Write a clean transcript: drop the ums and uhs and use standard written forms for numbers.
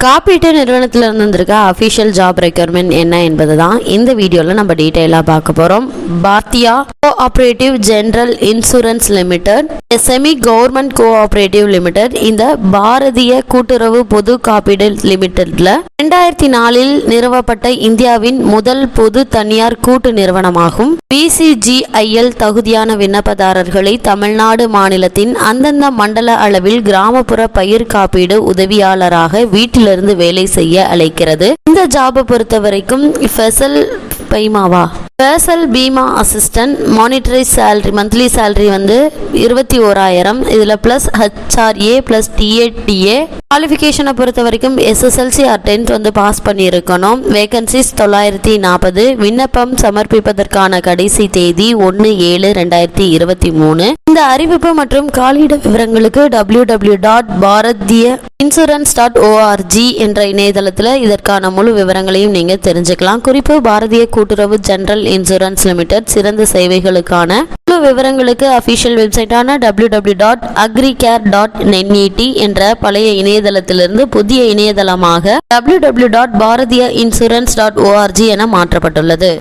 காப்பீட்டு நிறுவனத்தில் இருந்திருக்க அஃபிஷியல் ஜாப் ரெக்யர்மெண்ட் என்ன என்பது தான் இந்த வீடியோவில் நம்ம டீட்டெயிலாக பார்க்க போகிறோம். Bharatiya cooperative general insurance limited, semi government cooperative limited, இந்த பாரதிய கூட்டுறவு பொது காப்பீடு லிமிடெட்ல 2004 நிறுவப்பட்ட இந்தியாவின் முதல் பொது தனியார் கூட்டு நிறுவனமாகும். BCGIL தகுதியான விண்ணப்பதாரர்களை தமிழ்நாடு மாநிலத்தின் அந்தந்த மண்டல அளவில் கிராமப்புற பயிர் காப்பீடு உதவியாளராக வீட்டிலிருந்து வேலை செய்ய அழைக்கிறது. இந்த ஜாபை பொறுத்த வரைக்கும் Fasal Bima assistant, monetary salary, monthly salary 21,000. இதில் ப்ளஸ் HRA ப்ளஸ் TATA. குவாலிஃபிகேஷனை பொறுத்த வரைக்கும் SSLC ஆர் 10th பாஸ் பண்ணியிருக்கணும். வேகன்சிஸ் 940. விண்ணப்பம் சமர்ப்பிப்பதற்கான கடைசி தேதி 1/7/2023. இந்த அறிவிப்பு மற்றும் காலியிட விவரங்களுக்கு www.bharathiyainsurance.org என்ற இணையதளத்தில் இதற்கான முழு விவரங்களையும் நீங்க தெரிஞ்சுக்கலாம். குறிப்பு: பாரதிய கூட்டுறவு ஜெனரல் இன்சூரன்ஸ் லிமிடெட். சிறந்த சேவைகளுக்கான முழு விவரங்களுக்கு அபிஷியல் வெப்சைட்டான www.agricare.net என்ற பழைய இணையதளத்திலிருந்து புதிய இணையதளமாக www.bharathiyainsurance.org என மாற்றப்பட்டுள்ளது.